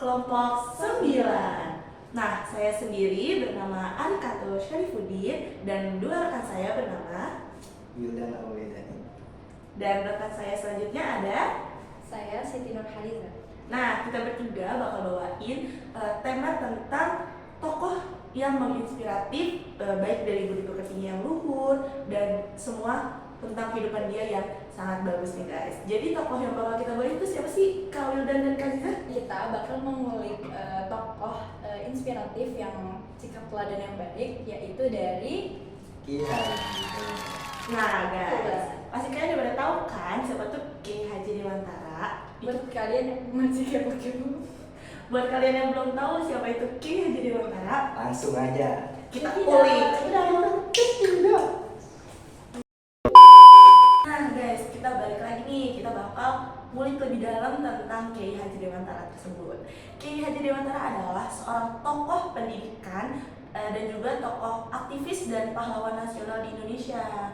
kelompok 9. Nah, saya sendiri bernama Anikato Syarifuddin dan dua rekan saya bernama Wildan Auledani. Dan rekan saya selanjutnya ada saya Siti Nurhaliza. Nah, kita bertiga bakal bawain tema tentang tokoh yang menginspiratif, baik dari budi pekertinya yang luhur dan semua tentang kehidupan dia yang sangat bagus nih guys. Jadi tokoh yang bakal kita bawain itu siapa sih? Kak Wildan dan Kak Ziza? Kita bakal mengulik tokoh inspiratif yang sikap teladan yang baik, yaitu dari Kiai Haji. Nah guys, pasti kalian udah pada tahu kan siapa tuh Kiai Haji Dewantara. buat kalian yang masih kepo-kepo. Buat kalian yang belum tahu siapa itu Kiai Haji Dewantara, Langsung aja. kita Tidak. ulik. Nah guys, kita balik lagi nih, kita bakal ngulik lebih dalam tentang Kiai Haji Dewantara tersebut. Kiai Haji Dewantara adalah seorang tokoh pendidikan dan juga tokoh aktivis dan pahlawan nasional di Indonesia.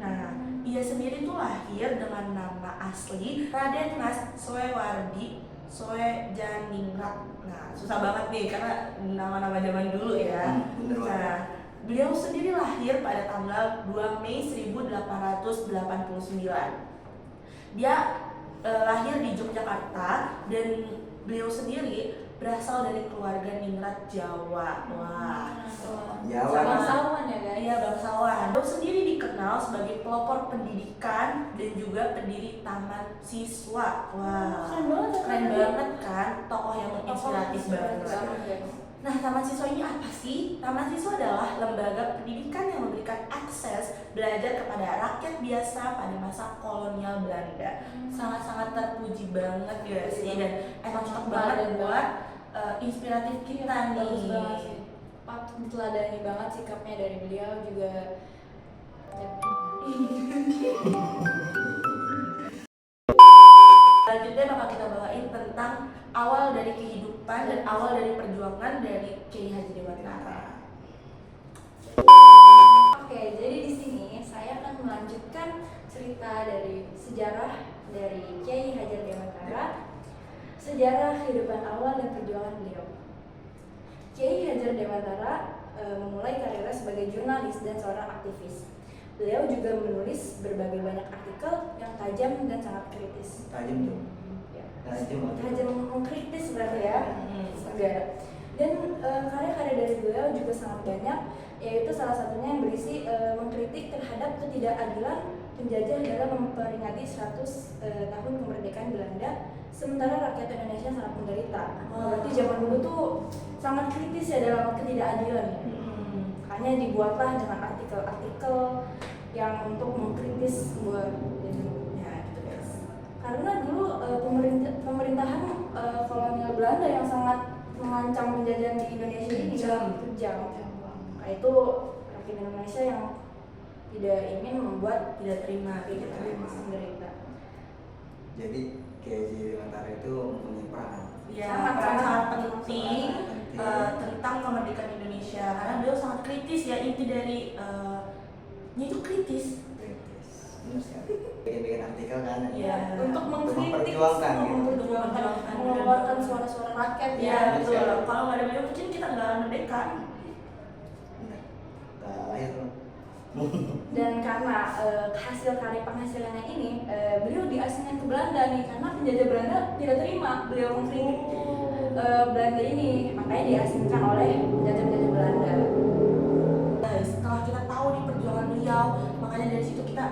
Nah, ia sendiri tuh lahir dengan nama asli Raden Mas Soewardi Soejaningrat. Nah, susah banget nih karena nama-nama zaman dulu ya. Bener banget. Nah, beliau sendiri lahir pada tanggal 2 Mei 1889. Dia lahir di Yogyakarta dan beliau sendiri berasal dari keluarga ningrat Jawa. Wah, Jawa. Bangsawan ya guys. iya bangsawan. Beliau sendiri dikenal sebagai pelopor pendidikan dan juga pendiri taman siswa. Wah, Keren banget ya, keren kan? banget kan, tokoh yang menginspiratif banget. guys. Nah, Taman Siswa ini apa sih? Taman Siswa adalah lembaga pendidikan yang memberikan akses belajar kepada rakyat biasa pada masa kolonial Belanda. Sangat-sangat terpuji banget ya sih, dan emang cocok banget buat inspiratif kita Bagus banget nih. sih. Patut diteladani banget sikapnya dari beliau juga. Selanjutnya bakal kita bawain tentang awal dari kehidupan dan awal dari perjuangan dari Kiai Haji Dewantara. Oke, jadi di sini saya akan melanjutkan cerita dari sejarah dari Kiai Hajar Dewantara, sejarah kehidupan awal dan perjuangan beliau. Kiai Hajar Dewantara memulai karirnya sebagai jurnalis dan seorang aktivis. Beliau juga menulis berbagai banyak artikel yang tajam dan sangat kritis. Tajam tuh. Ya, Tajam. tajam mengkritis berarti ya. Negara. Dan karya-karya dari beliau juga sangat banyak, yaitu salah satunya yang berisi mengkritik terhadap ketidakadilan penjajah dalam memperingati 100 tahun kemerdekaan Belanda, sementara rakyat Indonesia sangat menderita. Berarti zaman dulu tuh sangat kritis ya dalam ketidakadilan. Makanya dibuatlah dengan artikel-artikel yang untuk mengkritis sebuah Ya, gitu guys. karena dulu pemerintahan kolonial Belanda yang sangat mengancam penjajahan di Indonesia ini kejam. Nah, itu rakyat Indonesia yang tidak ingin membuat Tidak terima. menderita. Jadi Kiai Haji Dewantara itu mempunyai peran. Ya, Sangat sangat penting penting. tentang kemerdekaan Indonesia karena beliau sangat kritis ya, inti dari nya itu kritis. Kritis. Benar sekali. Bikin artikel kan. Iya. Untuk mengkritik, memperjuangkan gitu. Memperjuangkan. mengeluarkan suara-suara rakyat Ya, ya. betul. Kalau nggak ada beliau mungkin kita nggak akan merdeka. Benar. Nggak lahir loh. Dan karena hasil karya penghasilannya ini, beliau diasingkan ke Belanda nih karena penjajah Belanda tidak terima beliau mengkritik Belanda ini, makanya diasingkan oleh penjajah-penjajah Belanda. Setelah kita tahu nih perjuangan beliau, makanya dari situ kita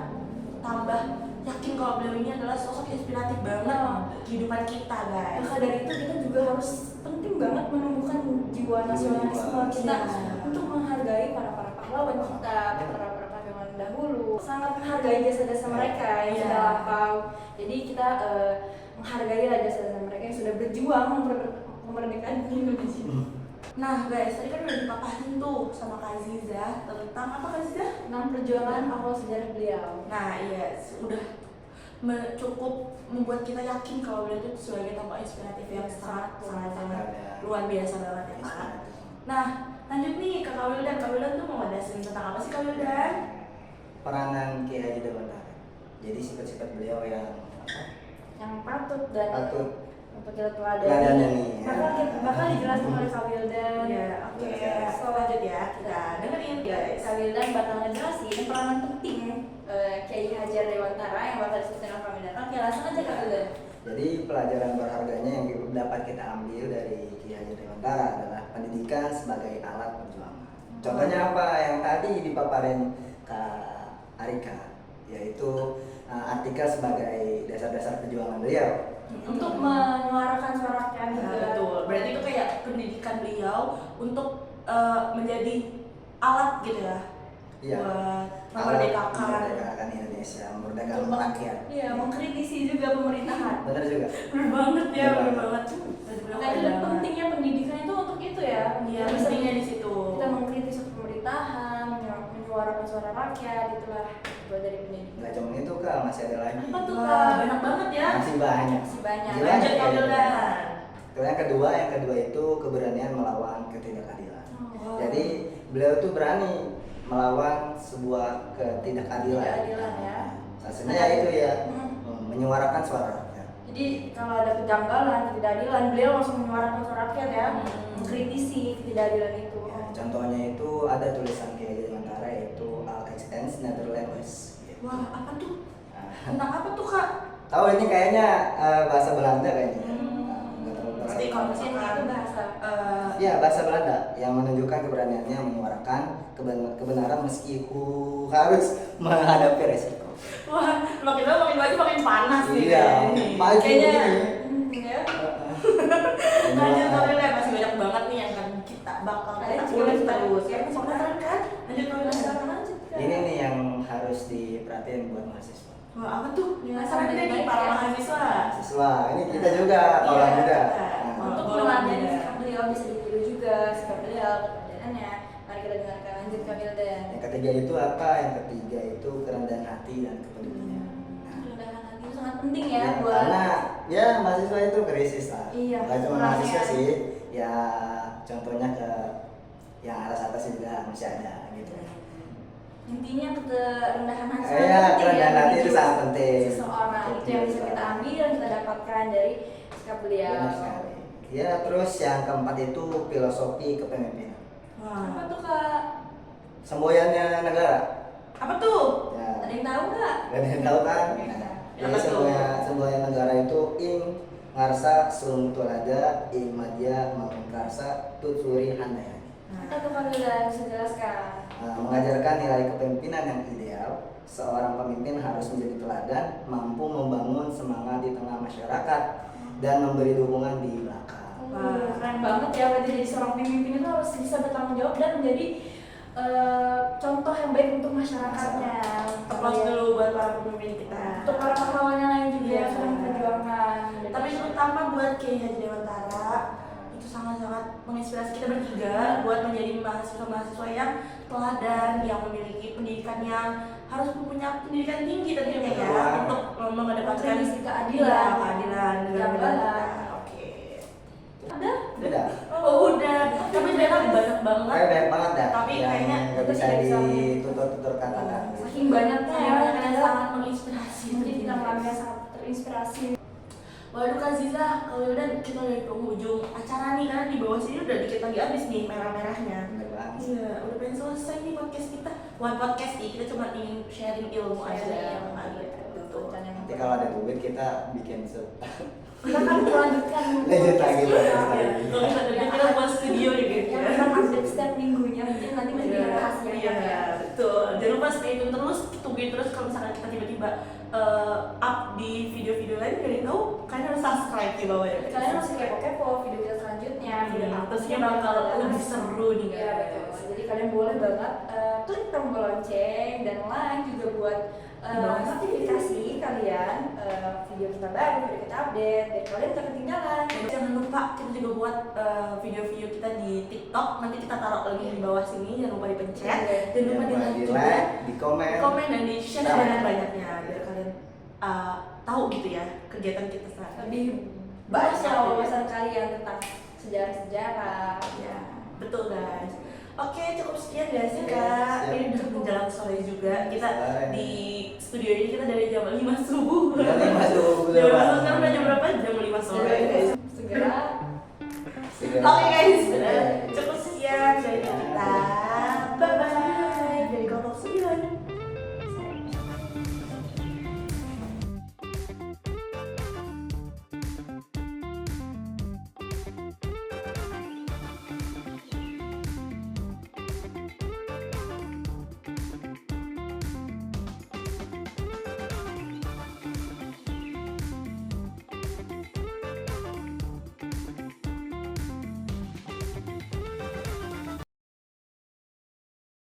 tambah yakin kalau beliau ini adalah sosok inspiratif banget kehidupan kita guys. Maka dari itu kita juga harus penting banget menumbuhkan jiwa nasionalisme kita untuk menghargai para pahlawan kita, para pahlawan dahulu. Sangat menghargai jasa-jasa mereka yang Iya. sudah lampau. Jadi kita menghargai jasa-jasa mereka yang sudah berjuang kemerdekaan Indonesia. Nah guys, tadi kan udah dipapahin tuh sama Kak Ziza tentang apa Kak Ziza? Tentang perjuangan awal sejarah beliau. Nah iya, udah cukup membuat kita yakin kalau beliau itu sebagai tokoh inspiratif yang sangat luar biasa banget ya Kak. Nah lanjut nih ke Kak Wildan. Kak Wildan tuh mau ngadasin tentang apa sih Kak Wildan? Peranan Kiai Haji Dewantara. Jadi sifat-sifat beliau yang apa? Yang patut dan Patut kita teladani. Teladannya nih, ya. Bakal dijelaskan oleh Kak Wildan. Ya, oke. Lanjut ya, kita dengerin guys. Kak Wildan bakal ngejelasin peranan penting Kiai Hajar Dewantara yang bakal disebutin oleh Kak Wildan. Oke, langsung aja Kak Wildan. Jadi pelajaran berharganya yang dapat kita ambil dari Kiai Hajar Dewantara adalah pendidikan sebagai alat perjuangan. Contohnya apa yang tadi dipaparin Kak Arika, yaitu artikel sebagai dasar-dasar perjuangan beliau. Untuk menyuarakan suara rakyat juga. Betul. Berarti itu kayak pendidikan beliau untuk menjadi alat gitu ya. Iya. Buat memerdekakan Indonesia, memerdekakan rakyat. Iya, mengkritisi juga pemerintahan. Benar juga. bener banget ya, bener banget. Nah, itu pentingnya pendidikan itu untuk itu ya. Iya, Bisa pentingnya di situ. kita mengkritisi pemerintahan, menyuarakan suara rakyat, itulah buat dari pendidikan. Nggak cuma itu Kak, masih ada lagi. Apa tuh, Wah, Kak? banyak banget ya. Masih banyak. Masih banyak. Gila, Lanjut ya. Kak Wildan. Terus yang kedua itu keberanian melawan ketidakadilan. Oh. Jadi beliau tuh berani melawan sebuah ketidakadilan. Ketidakadilan, ya. Salah ya itu ya, Hmm. menyuarakan suara rakyat. Jadi kalau ada kejanggalan, ketidakadilan, beliau langsung menyuarakan suara rakyat ya, mengkritisi ketidakadilan itu. Ya, contohnya itu ada tulisan Kiai Hajar Dewantara yaitu Al Extens Netherlands. Gitu. Wah, apa tuh? Nah, Tentang apa tuh Kak? tahu ini kayaknya bahasa Belanda kayaknya. Nggak tahu bahasa Berarti kalau Belanda. misalkan Itu bahasa. Ya, bahasa Belanda yang menunjukkan keberaniannya menyuarakan kebenaran meski harus menghadapi resiko. Wah, makin lama makin baju makin panas nih. Iya, maju Kayaknya ini. ya. Lanjut Kak Wildan, masih banyak banget nih yang kan kita bakal kita ulik terus. Ya, masih penasaran kan? Lanjut Kak Wildan. Lanjut, Kak. Ini nih yang harus diperhatiin buat mahasiswa. Wah, apa tuh? Ya, Penasaran lebih kita nih baik para ya. mahasiswa. Siswa, ini kita juga kalau Iya, muda. kita. Nah, Untuk golongan meladeni muda. sikap beliau bisa ditiru juga sikap beliau kepribadiannya. Mari kita dengarkan lanjut Kak Wildan. yang ketiga itu apa? Yang ketiga itu kerendahan hati dan kepedulian. Nah, Kerendahan hati itu sangat penting ya, ya, buat karena ya mahasiswa itu krisis lah. Iya, Nggak cuma kurang mahasiswa ya. sih, ya contohnya ke yang atas juga masih ada gitu. intinya kerendahan hati Iya, sangat penting kerendahan ya hati bagi itu sangat penting. seseorang. Itu yang bisa kita ambil dan kita dapatkan dari sikap beliau. Benar sekali. Ya, terus yang keempat itu filosofi kepemimpinan. Apa Wah, tuh Kak? Semboyannya negara. apa tuh? Ya, Ada yang tahu nggak? gak ada yang tahu kan? Iya. Jadi Apa tuh? semboyan negara itu ing ngarsa sung tulaga ing madya mangkarsa tutsuri handayani. Apa tuh Kak Wildan bisa jelaskan? Mengajarkan nilai kepemimpinan yang ideal. Seorang pemimpin harus menjadi teladan, mampu membangun semangat di tengah masyarakat dan memberi dukungan di belakang. Keren banget ya, berarti jadi seorang pemimpin itu harus bisa bertanggung jawab dan menjadi contoh yang baik untuk masyarakatnya. Applause dulu buat para pemimpin kita. Untuk para pahlawan yang lain juga Iya. yang sedang memperjuangkan. Tapi terutama buat Kiai Haji Dewantara itu sangat-sangat menginspirasi kita bertiga buat menjadi mahasiswa-mahasiswa yang teladan, yang memiliki pendidikan yang harus punya pendidikan tinggi tentunya ya Betul. untuk mengedepankan Tradisi keadilan. Iya, keadilan negara Yang kita. benar. Oke. Ada? Udah. Oh udah, tapi ternyata banyak banget. Kayak banyak banget dah. Tapi yang kayaknya nggak kita bisa tidak bisa ditutur-tutur katakan. Saking banyaknya ya, Banyak yang ternyata sangat menginspirasi. mungkin kita merasa sangat terinspirasi. Waduh Kak Ziza, kalau udah kita udah di penghujung acara nih karena di bawah sini udah dikit lagi habis nih merah-merahnya. Bener banget. Iya, udah pengen selesai nih podcast kita. Bukan podcast sih, kita cuma ingin sharing ilmu aja. Sharing ilmu. Betul. Nanti kalau ada duit kita bikin Kita akan melanjutkan Lanjut lagi, podcast lanjut kita. lagi. Kalau bisa duit kita buat studio nih gitu. Yang akan update setiap minggunya, mungkin nanti masih Iya, rahasia iya, ya. betul. Jangan lupa stay tune terus, tungguin terus kalau misalkan kita tiba-tiba up di video-video lain, kalian tahu kalian harus subscribe di bawah ya. Kalian harus kepo-kepo video kita selanjutnya, video Terusnya bakal lebih seru nih Iya betul. guys. Jadi kalian boleh banget klik tombol lonceng dan like juga buat notifikasi kalian video kita baru, video kita update, dan kalian gak ketinggalan. Jangan lupa kita juga buat video-video kita di TikTok. Nanti kita taruh lagi di bawah sini. Jangan lupa dipencet. Jangan lupa di like di juga, like, di komen. komen dan di share sebanyak-banyaknya biar kalian tahu gitu ya kegiatan kita sehari. Lebih banyak wawasan kalian tentang sejarah-sejarah. Ya, betul guys. Oke, cukup sekian guys sih Oke, Kak. siap. Ini udah menjelang sore juga. Kita Sore. di studio ini kita dari jam 5 subuh. Jam 5 subuh, Jam 5